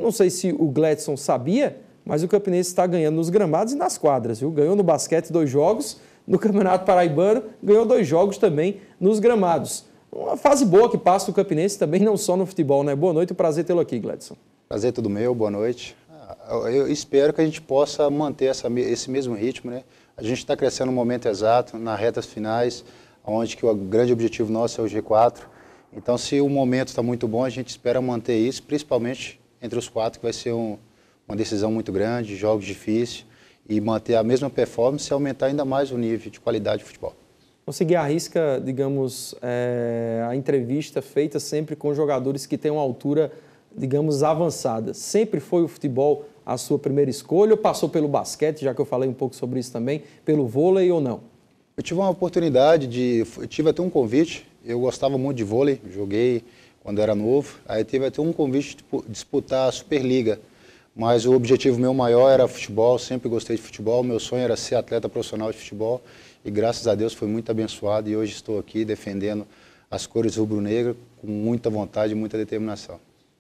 não sei se o Gledson sabia, mas o Campinense está ganhando nos gramados e nas quadras, viu? Ganhou no basquete 2 jogos, no Campeonato Paraibano, ganhou 2 jogos também nos gramados. Uma fase boa que passa o Campinense também, não só no futebol, né? Boa noite, prazer tê-lo aqui, Gledson. Prazer todo meu, boa noite. Eu espero que a gente possa manter esse mesmo ritmo, né? A gente está crescendo no momento exato, nas retas finais, onde que o grande objetivo nosso é o G4. Então, se o momento está muito bom, a gente espera manter isso, principalmente entre os 4, que vai ser uma decisão muito grande, jogos difíceis, e manter a mesma performance e aumentar ainda mais o nível de qualidade de futebol. Conseguir à risca, digamos, a entrevista feita sempre com jogadores que têm uma altura, digamos, avançada. Sempre foi o futebol a sua primeira escolha ou passou pelo basquete, já que eu falei um pouco sobre isso também, pelo vôlei ou não? Eu tive uma oportunidade eu tive até um convite, eu gostava muito de vôlei, joguei quando era novo, aí teve até um convite de disputar a Superliga, mas o objetivo meu maior era futebol, sempre gostei de futebol, meu sonho era ser atleta profissional de futebol e graças a Deus foi muito abençoado e hoje estou aqui defendendo as cores rubro-negra com muita vontade e muita determinação.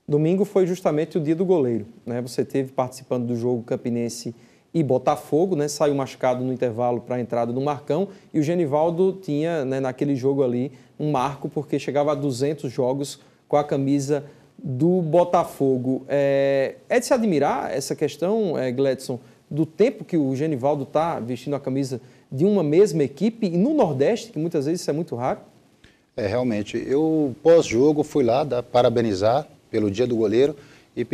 Domingo foi justamente o dia do goleiro, né? Você esteve participando do jogo Campinense e Botafogo, né? Saiu machucado no intervalo para a entrada do Marcão e o Genivaldo tinha, né, naquele jogo ali um marco porque chegava a 200 jogos com a camisa do Botafogo. É de se admirar essa questão, Gledson, do tempo que o Genivaldo está vestindo a camisa de uma mesma equipe e no Nordeste, que muitas vezes isso é muito raro? Realmente. Eu, pós-jogo, fui lá parabenizar pelo dia do goleiro e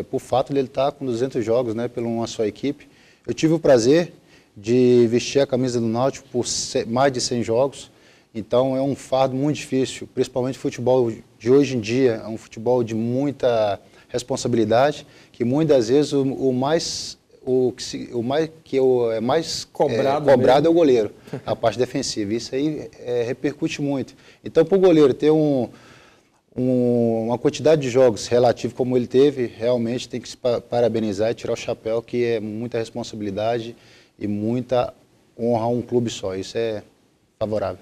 por fato de ele estar com 200 jogos, né, pela uma só equipe. Eu tive o prazer de vestir a camisa do Náutico por mais de 100 jogos, então é um fardo muito difícil, principalmente o futebol de hoje em dia, é um futebol de muita responsabilidade, que muitas vezes o mais cobrado é o goleiro, a parte defensiva. Isso aí repercute muito. Então, para o goleiro ter uma quantidade de jogos relativo como ele teve, realmente tem que se parabenizar e tirar o chapéu, que é muita responsabilidade e muita honra a um clube só. Isso é favorável.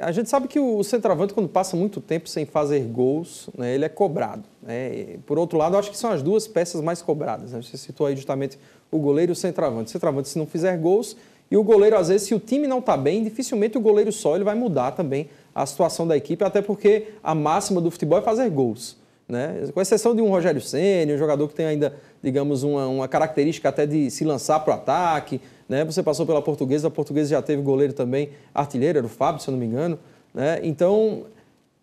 A gente sabe que o centroavante, quando passa muito tempo sem fazer gols, né, ele é cobrado, né? Por outro lado, eu acho que são as duas peças mais cobradas, né? Você citou aí justamente o goleiro e o centroavante. O centroavante, se não fizer gols, e o goleiro, às vezes, se o time não está bem, dificilmente o goleiro só ele vai mudar também a situação da equipe, até porque a máxima do futebol é fazer gols, né? Com exceção de um Rogério Ceni, um jogador que tem ainda, digamos, uma característica até de se lançar para o ataque, né? Você passou pela Portuguesa, a Portuguesa já teve goleiro também artilheiro, era o Fábio, se eu não me engano, né? Então,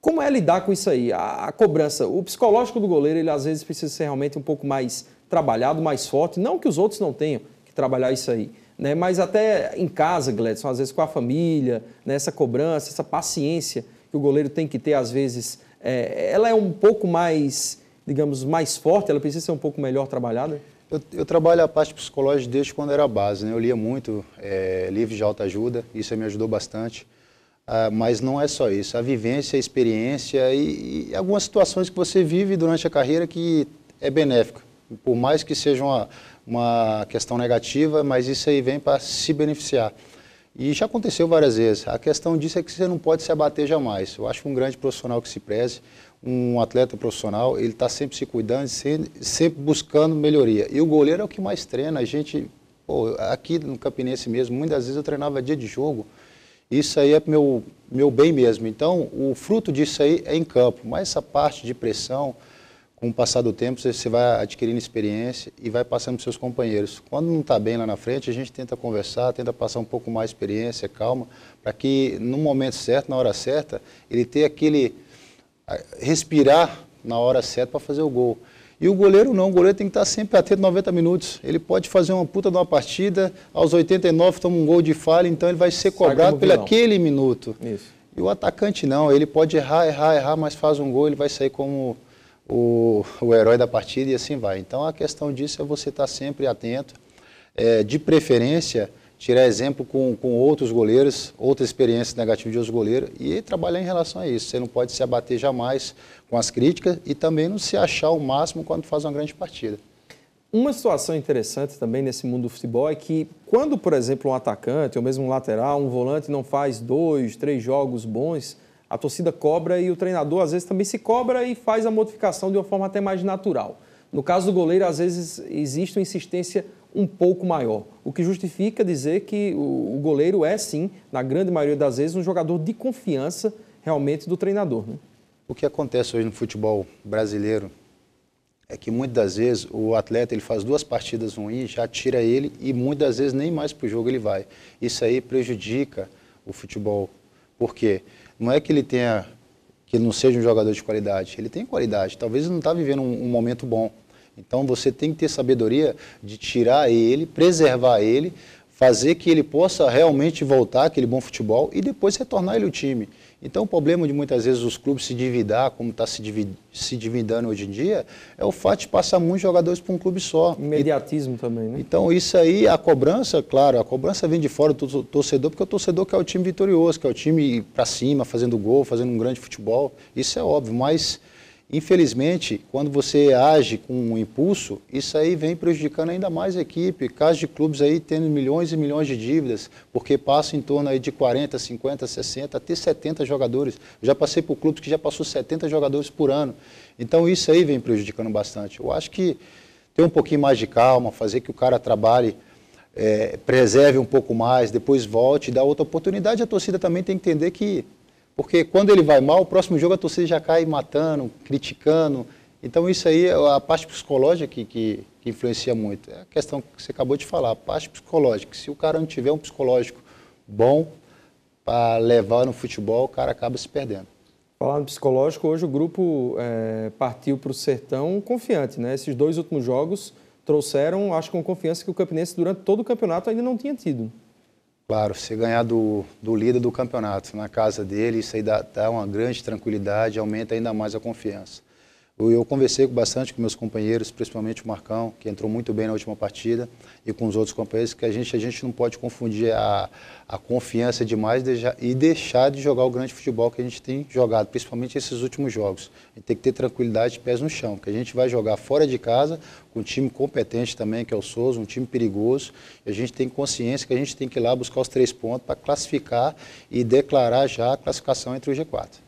como é lidar com isso aí? A cobrança, o psicológico do goleiro, ele às vezes precisa ser realmente um pouco mais trabalhado, mais forte, não que os outros não tenham que trabalhar isso aí, né? Mas até em casa, Gledson, às vezes com a família, né? Essa cobrança, essa paciência que o goleiro tem que ter, às vezes, ela é um pouco mais, digamos, mais forte, ela precisa ser um pouco melhor trabalhada? Eu trabalho a parte psicológica desde quando era base, né? Eu lia muito livros de autoajuda, isso me ajudou bastante. Mas não é só isso, a vivência, a experiência e algumas situações que você vive durante a carreira que é benéfica. Por mais que seja uma questão negativa, mas isso aí vem para se beneficiar. E já aconteceu várias vezes. A questão disso é que você não pode se abater jamais. Eu acho que um grande profissional que se preze, um atleta profissional, ele está sempre se cuidando, sempre buscando melhoria. E o goleiro é o que mais treina. A gente, aqui no Campinense mesmo, muitas vezes eu treinava dia de jogo. Isso aí é meu bem mesmo. Então, o fruto disso aí é em campo. Mas essa parte de pressão, com o passar do tempo, você vai adquirindo experiência e vai passando para os seus companheiros. Quando não está bem lá na frente, a gente tenta conversar, tenta passar um pouco mais de experiência, calma, para que no momento certo, na hora certa, ele tenha respirar na hora certa para fazer o gol. E o goleiro não, o goleiro tem que estar sempre atento 90 minutos. Ele pode fazer uma puta de uma partida, aos 89 toma um gol de falha, então ele vai ser cobrado pelo aquele minuto. Isso. E o atacante não, ele pode errar, mas faz um gol, ele vai sair como o herói da partida e assim vai. Então a questão disso é você estar sempre atento, de preferência, tirar exemplo com outros goleiros, outras experiências negativas de outros goleiros e trabalhar em relação a isso. Você não pode se abater jamais com as críticas e também não se achar o máximo quando faz uma grande partida. Uma situação interessante também nesse mundo do futebol é que quando, por exemplo, um atacante ou mesmo um lateral, um volante não faz 2, 3 jogos bons, A torcida cobra e o treinador, às vezes, também se cobra e faz a modificação de uma forma até mais natural. No caso do goleiro, às vezes, existe uma insistência um pouco maior, o que justifica dizer que o goleiro é, sim, na grande maioria das vezes, um jogador de confiança realmente do treinador, né? O que acontece hoje no futebol brasileiro é que muitas das vezes o atleta ele faz 2 partidas ruins, já tira ele e muitas das vezes nem mais para o jogo ele vai. Isso aí prejudica o futebol. Por quê? Não é que ele não seja um jogador de qualidade, ele tem qualidade, talvez ele não está vivendo um momento bom. Então você tem que ter sabedoria de tirar ele, preservar ele, fazer que ele possa realmente voltar àquele bom futebol e depois retornar ele ao time. Então o problema de muitas vezes os clubes se endividar, como está se endividando hoje em dia, é o fato de passar muitos jogadores para um clube só. Imediatismo também, né? Então isso aí, a cobrança, claro, a cobrança vem de fora do torcedor, porque o torcedor quer o time vitorioso, quer o time para cima, fazendo gol, fazendo um grande futebol. Isso é óbvio, mas infelizmente, quando você age com um impulso, isso aí vem prejudicando ainda mais a equipe. Casos de clubes aí tendo milhões e milhões de dívidas, porque passam em torno aí de 40, 50, 60, até 70 jogadores. Eu já passei por clubes que já passou 70 jogadores por ano. Então isso aí vem prejudicando bastante. Eu acho que ter um pouquinho mais de calma, fazer que o cara trabalhe, preserve um pouco mais, depois volte, dá outra oportunidade. A torcida também tem que entender que porque quando ele vai mal, o próximo jogo a torcida já cai matando, criticando. Então isso aí é a parte psicológica que influencia muito. É a questão que você acabou de falar, a parte psicológica. Se o cara não tiver um psicológico bom para levar no futebol, o cara acaba se perdendo. Falando em psicológico, hoje o grupo partiu para o Sertão confiante, né? Esses 2 últimos jogos trouxeram, acho que com confiança que o Campinense durante todo o campeonato ainda não tinha tido. Claro, você ganhar do líder do campeonato na casa dele, isso aí dá uma grande tranquilidade, aumenta ainda mais a confiança. Eu conversei bastante com meus companheiros, principalmente o Marcão, que entrou muito bem na última partida, e com os outros companheiros, que a gente não pode confundir a confiança demais e deixar de jogar o grande futebol que a gente tem jogado, principalmente esses últimos jogos. A gente tem que ter tranquilidade de pés no chão, porque a gente vai jogar fora de casa, com um time competente também, que é o Souza, um time perigoso, e a gente tem consciência que a gente tem que ir lá buscar os 3 pontos para classificar e declarar já a classificação entre o G4.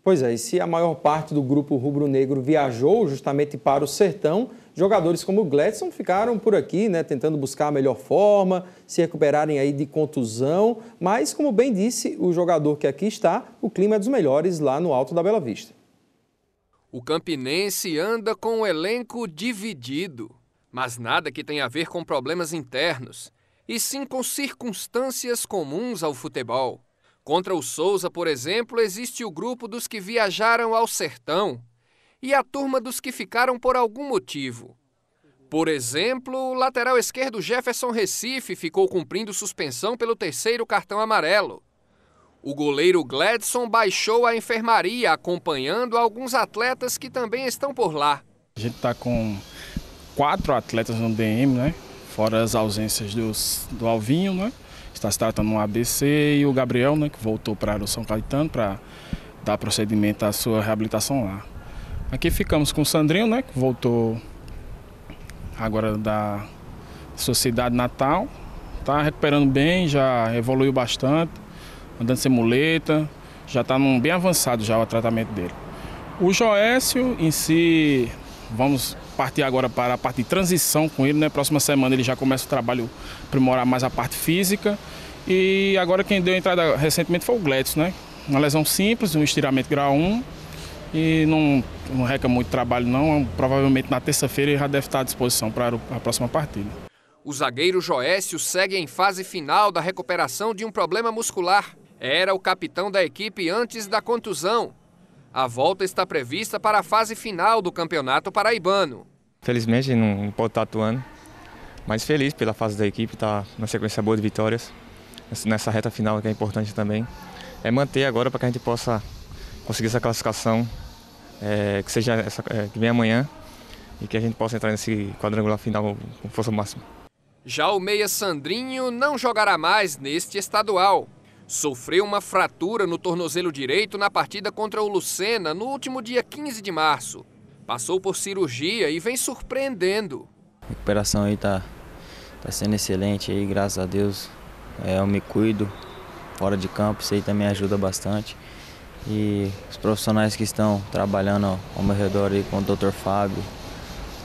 Pois é, e se a maior parte do grupo rubro-negro viajou justamente para o Sertão, jogadores como o Gledson ficaram por aqui, né, tentando buscar a melhor forma, se recuperarem aí de contusão, mas, como bem disse o jogador que aqui está, o clima é dos melhores lá no Alto da Bela Vista. O Campinense anda com o elenco dividido, mas nada que tenha a ver com problemas internos, e sim com circunstâncias comuns ao futebol. Contra o Souza, por exemplo, existe o grupo dos que viajaram ao Sertão e a turma dos que ficaram por algum motivo. Por exemplo, o lateral esquerdo Jefferson Recife ficou cumprindo suspensão pelo 3º cartão amarelo. O goleiro Gledson baixou a enfermaria, acompanhando alguns atletas que também estão por lá. A gente está com 4 atletas no DM, né? Fora as ausências do Alvinho, né? Está se tratando um ABC e o Gabriel, né, que voltou para o São Caetano para dar procedimento à sua reabilitação lá. Aqui ficamos com o Sandrinho, né, que voltou agora da sua cidade natal. Está recuperando bem, já evoluiu bastante, andando sem muleta, já está bem avançado já o tratamento dele. O Joécio em si, vamos partir agora para a parte de transição com ele, né? Próxima semana ele já começa o trabalho, aprimorar mais a parte física. E agora quem deu a entrada recentemente foi o Gledson, né? Uma lesão simples, um estiramento grau 1 e não requer muito trabalho não. Provavelmente na terça-feira ele já deve estar à disposição para a próxima partida. O zagueiro Joécio segue em fase final da recuperação de um problema muscular. Era o capitão da equipe antes da contusão. A volta está prevista para a fase final do Campeonato Paraibano. Felizmente não pode estar atuando, mas feliz pela fase da equipe, está na sequência boa de vitórias. Nessa reta final que é importante também. É manter agora para que a gente possa conseguir essa classificação, que seja que vem amanhã e que a gente possa entrar nesse quadrangular final com força máxima. Já o meia Sandrinho não jogará mais neste estadual. Sofreu uma fratura no tornozelo direito na partida contra o Lucena no último dia 15 de março. Passou por cirurgia e vem surpreendendo. A recuperação aí tá sendo excelente aí, graças a Deus. Eu me cuido fora de campo, isso aí também ajuda bastante. E os profissionais que estão trabalhando ao meu redor aí, com o Dr. Fábio,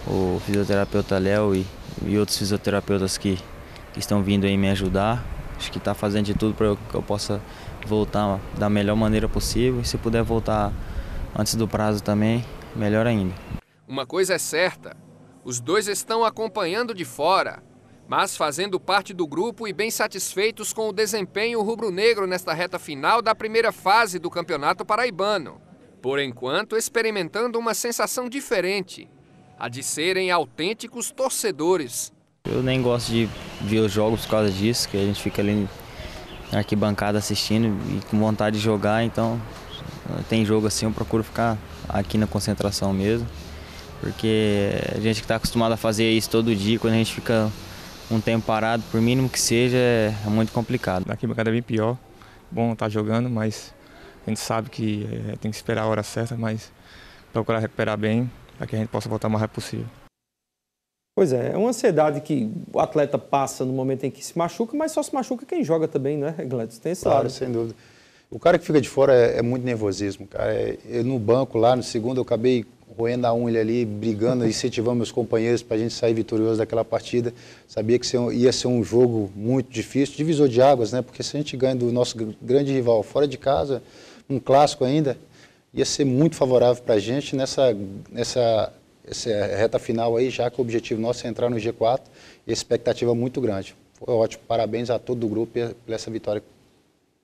o fisioterapeuta Léo e outros fisioterapeutas que estão vindo aí me ajudar. Acho que está fazendo de tudo para que eu possa voltar da melhor maneira possível. E se puder voltar antes do prazo também, melhor ainda. Uma coisa é certa, os dois estão acompanhando de fora, mas fazendo parte do grupo e bem satisfeitos com o desempenho rubro-negro nesta reta final da primeira fase do Campeonato Paraibano. Por enquanto, experimentando uma sensação diferente, a de serem autênticos torcedores. Eu nem gosto de ver os jogos por causa disso, que a gente fica ali na arquibancada assistindo e com vontade de jogar, então tem jogo assim, eu procuro ficar aqui na concentração mesmo, porque a gente que está acostumado a fazer isso todo dia, quando a gente fica um tempo parado, por mínimo que seja, é muito complicado. Na arquibancada é bem pior, bom estar jogando, mas a gente sabe que tem que esperar a hora certa, mas procurar recuperar bem para que a gente possa voltar o mais rápido possível. Pois é uma ansiedade que o atleta passa no momento em que se machuca, mas só se machuca quem joga também, né, Gladys? Tem esse Claro, lado. sem dúvida. O cara que fica de fora é muito nervosismo, cara. Eu no banco lá, no segundo, eu acabei roendo a unha ali, brigando, incentivando meus companheiros para a gente sair vitorioso daquela partida. Sabia que ia ser um jogo muito difícil, divisor de águas, né? Porque se a gente ganha do nosso grande rival fora de casa, um clássico ainda, ia ser muito favorável para a gente nessa reta final aí, já que o objetivo nosso é entrar no G4 e a expectativa é muito grande. Foi ótimo, parabéns a todo o grupo por essa vitória.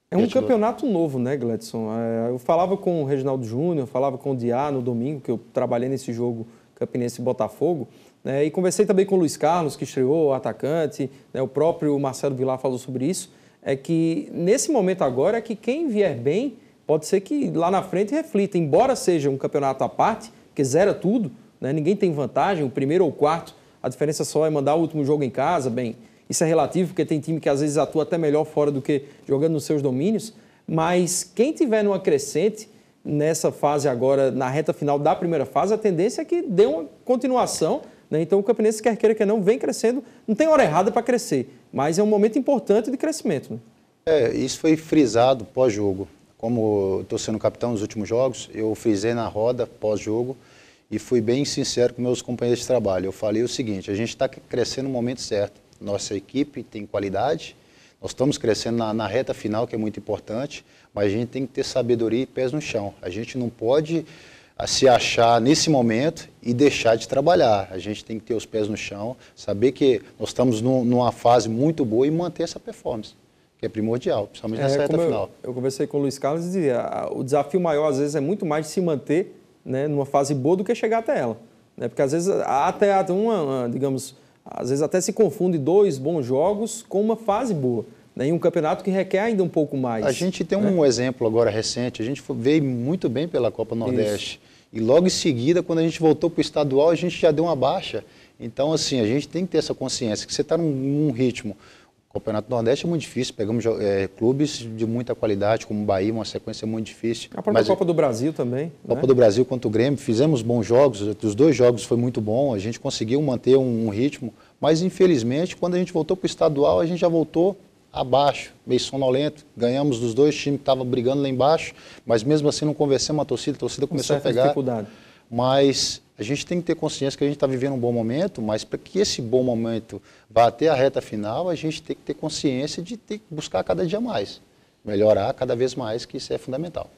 É um campeonato novo, né, Gladson? Eu falava com o Reginaldo Júnior, falava com o Diá no domingo, que eu trabalhei nesse jogo Campinense e Botafogo, né, e conversei também com o Luiz Carlos, que estreou, o atacante, né, o próprio Marcelo Vilar falou sobre isso, é que nesse momento agora é que quem vier bem pode ser que lá na frente reflita, embora seja um campeonato à parte, que zera tudo, né, ninguém tem vantagem, o primeiro ou o quarto, a diferença só é mandar o último jogo em casa, bem... Isso é relativo, porque tem time que às vezes atua até melhor fora do que jogando nos seus domínios. Mas quem tiver numa crescente nessa fase agora, na reta final da primeira fase, a tendência é que dê uma continuação, né? Então o Campinense, quer queira, quer não, vem crescendo. Não tem hora errada para crescer, mas é um momento importante de crescimento, né? Isso foi frisado pós-jogo. Como estou sendo capitão nos últimos jogos, eu frisei na roda pós-jogo e fui bem sincero com meus companheiros de trabalho. Eu falei o seguinte, a gente está crescendo no momento certo. Nossa equipe tem qualidade, nós estamos crescendo na reta final, que é muito importante, mas a gente tem que ter sabedoria e pés no chão. A gente não pode se achar nesse momento e deixar de trabalhar. A gente tem que ter os pés no chão, saber que nós estamos numa fase muito boa e manter essa performance, que é primordial, principalmente nessa reta final. Eu conversei com o Luiz Carlos e dizia, o desafio maior às vezes é muito mais de se manter, né, numa fase boa do que chegar até ela, né? Porque às vezes até às vezes até se confunde 2 bons jogos com uma fase boa, né? E um campeonato que requer ainda um pouco mais. A gente tem um exemplo agora recente, a gente veio muito bem pela Copa Nordeste. Isso. E logo em seguida, quando a gente voltou para o estadual, a gente já deu uma baixa. Então, assim, a gente tem que ter essa consciência, que você está num ritmo. O Campeonato Nordeste é muito difícil, pegamos clubes de muita qualidade, como o Bahia, uma sequência muito difícil. A própria Copa do Brasil também. Copa do Brasil contra o Grêmio, fizemos bons jogos, os 2 jogos foi muito bom, a gente conseguiu manter um ritmo, mas infelizmente, quando a gente voltou para o estadual, a gente já voltou abaixo, meio sonolento, ganhamos dos 2 times que estavam brigando lá embaixo, mas mesmo assim não convencemos a torcida começou a pegar. Dificuldade. Mas a gente tem que ter consciência que a gente está vivendo um bom momento, mas para que esse bom momento vá até a reta final, a gente tem que ter consciência de ter que buscar cada dia mais, melhorar cada vez mais, que isso é fundamental.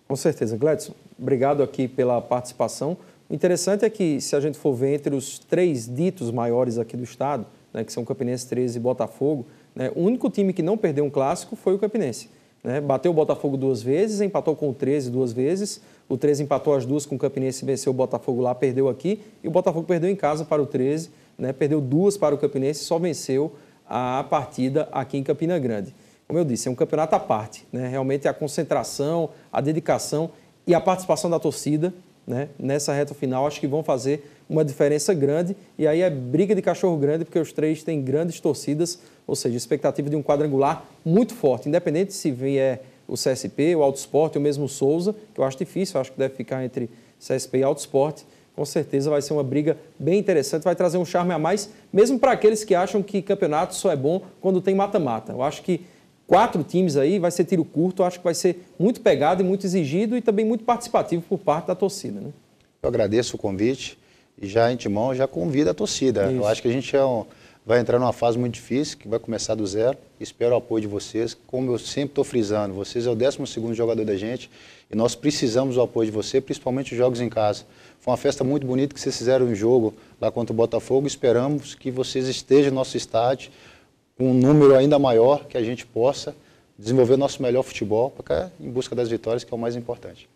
Com certeza. Gladson, obrigado aqui pela participação. O interessante é que, se a gente for ver entre os 3 ditos maiores aqui do estado, né, que são Campinense, 13 e Botafogo, né, o único time que não perdeu um clássico foi o Campinense. Né? Bateu o Botafogo 2 vezes, empatou com o 13 2 vezes, o 13 empatou as 2 com o Campinense e venceu o Botafogo lá, perdeu aqui, e o Botafogo perdeu em casa para o 13, né? Perdeu 2 para o Campinense e só venceu a partida aqui em Campina Grande. Como eu disse, é um campeonato à parte, né? Realmente a concentração, a dedicação e a participação da torcida, né, nessa reta final, acho que vão fazer uma diferença grande, e aí é briga de cachorro grande, porque os 3 têm grandes torcidas, ou seja, expectativa de um quadrangular muito forte, independente se vier o CSP, o Auto Sport ou mesmo o Souza, que eu acho difícil, acho que deve ficar entre CSP e Auto Sport, com certeza vai ser uma briga bem interessante, vai trazer um charme a mais, mesmo para aqueles que acham que campeonato só é bom quando tem mata-mata. Eu acho que 4 times aí, vai ser tiro curto, eu acho que vai ser muito pegado e muito exigido e também muito participativo por parte da torcida, né? Eu agradeço o convite e já, antemão, já convido a torcida. Isso. Eu acho que a gente vai entrar numa fase muito difícil, que vai começar do zero. Espero o apoio de vocês. Como eu sempre estou frisando, vocês é o 12º jogador da gente e nós precisamos do apoio de você, principalmente os jogos em casa. Foi uma festa muito bonita que vocês fizeram um jogo lá contra o Botafogo. Esperamos que vocês estejam no nosso estádio com um número ainda maior, que a gente possa desenvolver o nosso melhor futebol em busca das vitórias, que é o mais importante.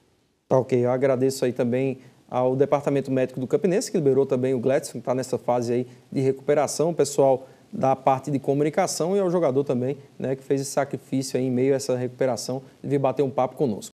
Tá ok, eu agradeço aí também ao Departamento Médico do Campinense, que liberou também o Gladson, que está nessa fase aí de recuperação, o pessoal da parte de comunicação e ao jogador também, né, que fez esse sacrifício aí em meio a essa recuperação de vir bater um papo conosco.